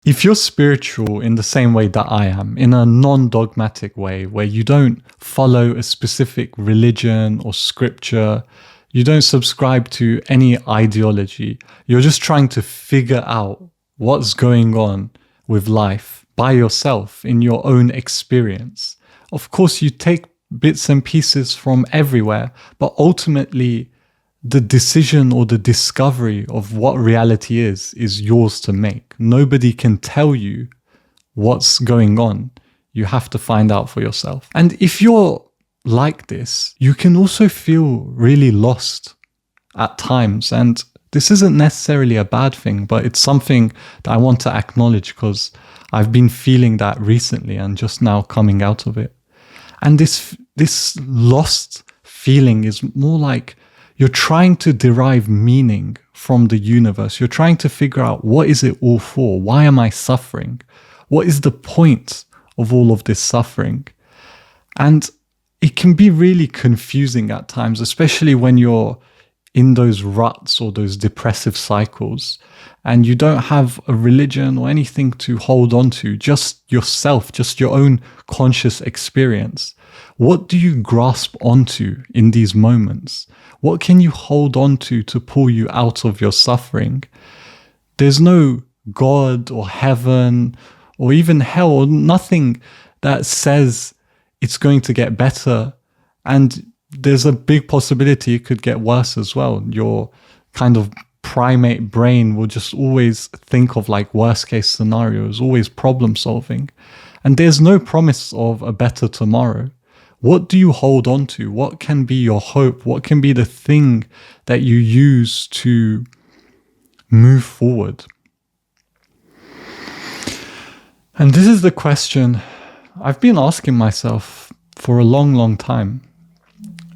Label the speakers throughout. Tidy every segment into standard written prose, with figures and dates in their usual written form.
Speaker 1: If you're spiritual in the same way that I am, in a non-dogmatic way, where you don't follow a specific religion or scripture, you don't subscribe to any ideology, you're just trying to figure out what's going on with life by yourself in your own experience. Of course, you take bits and pieces from everywhere, but ultimately, the decision or the discovery of what reality is yours to make. Nobody can tell you what's going on. You have to find out for yourself. And if you're like this, you can also feel really lost at times. And this isn't necessarily a bad thing, but it's something that I want to acknowledge because I've been feeling that recently and just now coming out of it. And this lost feeling is more like you're trying to derive meaning from the universe. You're trying to figure out, what is it all for? Why am I suffering? What is the point of all of this suffering? And it can be really confusing at times, especially when you're in those ruts or those depressive cycles and you don't have a religion or anything to hold on to, just yourself, just your own conscious experience. What do you grasp onto in these moments? What can you hold on to pull you out of your suffering? There's no God or heaven or even hell or nothing that says it's going to get better. And there's a big possibility it could get worse as well. Your kind of primate brain will just always think of like worst case scenarios, always problem solving. And there's no promise of a better tomorrow. What do you hold on to? What can be your hope? What can be the thing that you use to move forward? And this is the question I've been asking myself for a long, long time.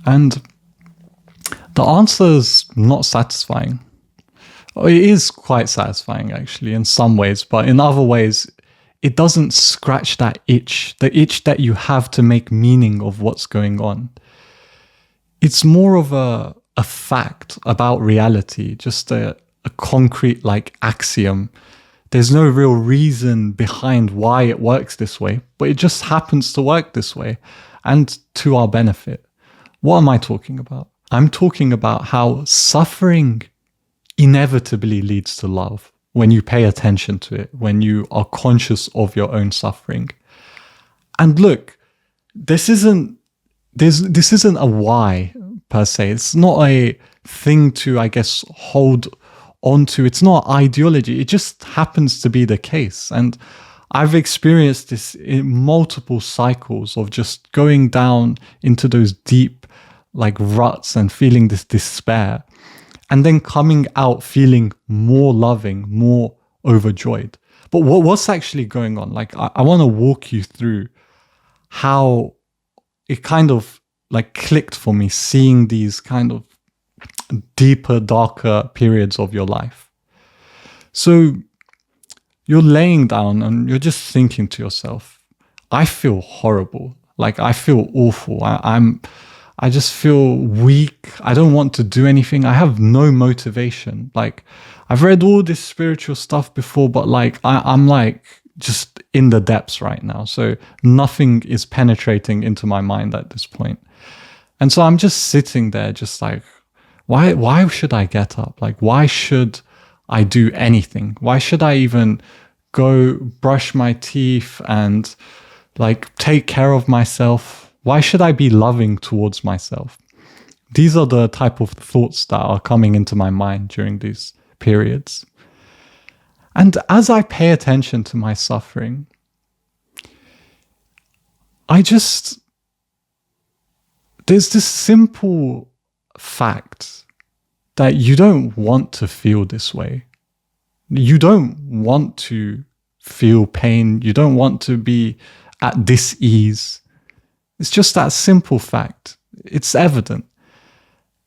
Speaker 1: And the answer is not satisfying. It is quite satisfying, actually, in some ways, but in other ways, it doesn't scratch that itch, the itch that you have to make meaning of what's going on. It's more of a fact about reality, just a concrete like axiom. There's no real reason behind why it works this way, but it just happens to work this way and to our benefit. What am I talking about? I'm talking about how suffering inevitably leads to love. When you pay attention to it, when you are conscious of your own suffering. And look, this isn't a why per se. It's not a thing to, I guess, hold on to. It's not ideology. It just happens to be the case. And I've experienced this in multiple cycles of just going down into those deep like ruts and feeling this despair. And then coming out feeling more loving, more overjoyed. But what's actually going on? Like, I want to walk you through how it kind of like clicked for me, seeing these kind of deeper, darker periods of your life. So you're laying down and you're just thinking to yourself, I feel horrible. Like, I feel awful. I just feel weak. I don't want to do anything. I have no motivation. Like, I've read all this spiritual stuff before, but like, I'm like just in the depths right now. So nothing is penetrating into my mind at this point. And so I'm just sitting there just like, why should I get up? Like, why should I do anything? Why should I even go brush my teeth and like take care of myself? Why should I be loving towards myself? These are the type of thoughts that are coming into my mind during these periods. And as I pay attention to my suffering, there's this simple fact that you don't want to feel this way. You don't want to feel pain. You don't want to be at dis-ease. It's just that simple fact. It's evident.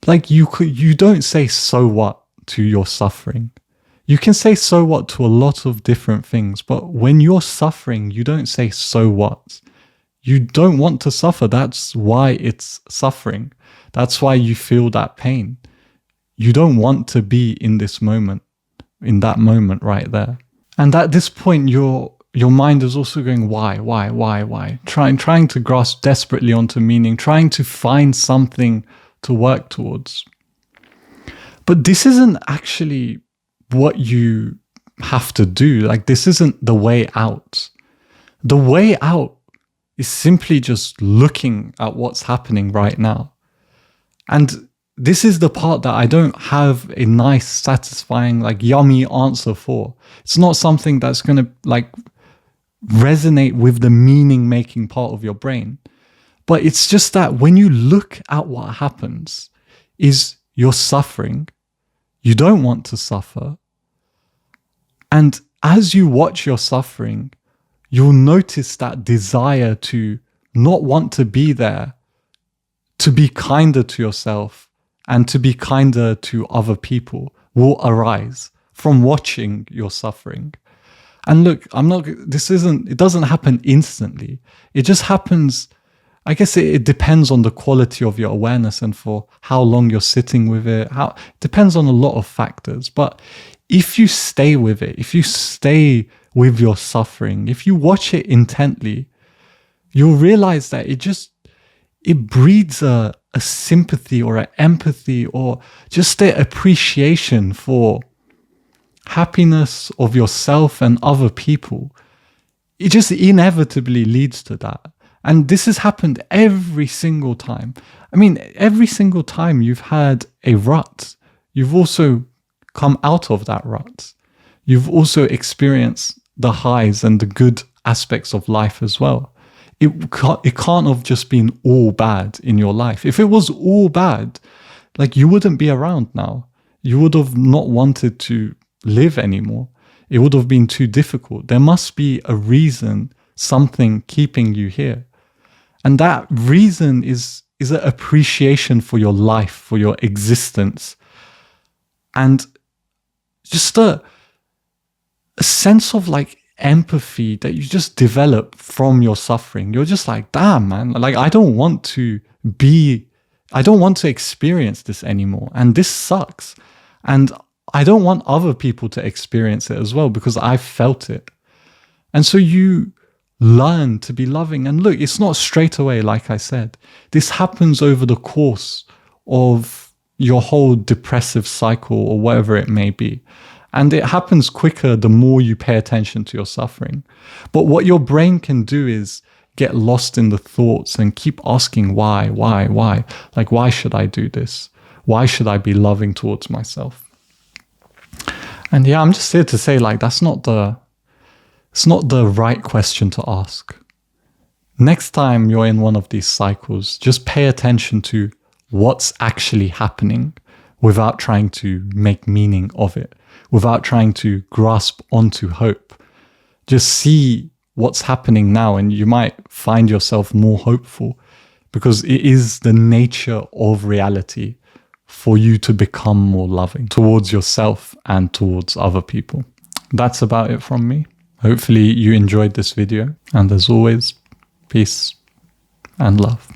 Speaker 1: Like you don't say so what to your suffering. You can say so what to a lot of different things, but when you're suffering, you don't say so what. You don't want to suffer. That's why it's suffering. That's why you feel that pain. You don't want to be in this moment, in that moment right there. And at this point, your mind is also going, why? Trying to grasp desperately onto meaning, trying to find something to work towards. But this isn't actually what you have to do. Like, this isn't the way out. The way out is simply just looking at what's happening right now. And this is the part that I don't have a nice, satisfying, like yummy answer for. It's not something that's going to like resonate with the meaning making part of your brain. But it's just that when you look at what happens is you're suffering. You don't want to suffer. And as you watch your suffering, you'll notice that desire to not want to be there, to be kinder to yourself and to be kinder to other people will arise from watching your suffering. And look, it doesn't happen instantly. It just happens, I guess it depends on the quality of your awareness and for how long you're sitting with it. It depends on a lot of factors. But if you stay with it, if you stay with your suffering, if you watch it intently, you'll realize that it breeds a sympathy or an empathy or just an appreciation for happiness of yourself and other people. It just inevitably leads to that. And this has happened every single time. I mean, every single time you've had a rut, you've also come out of that rut. You've also experienced the highs and the good aspects of life as well. It can't have just been all bad in your life. If it was all bad, like you wouldn't be around now. You would have not wanted to live anymore. It would have been too difficult. There must be a reason, something keeping you here. And that reason is an appreciation for your life, for your existence. And just a sense of like empathy that you just develop from your suffering. You're just like, damn, man, like I don't want to experience this anymore. And this sucks. And I don't want other people to experience it as well because I've felt it. And so you learn to be loving. And look, it's not straight away, like I said. This happens over the course of your whole depressive cycle or whatever it may be. And it happens quicker the more you pay attention to your suffering. But what your brain can do is get lost in the thoughts and keep asking why? Like, why should I do this? Why should I be loving towards myself? And yeah, I'm just here to say, like, it's not the right question to ask. Next time you're in one of these cycles, just pay attention to what's actually happening without trying to make meaning of it, without trying to grasp onto hope. Just see what's happening now and you might find yourself more hopeful because it is the nature of reality for you to become more loving towards yourself and towards other people. That's about it from me. Hopefully you enjoyed this video. And as always, peace and love.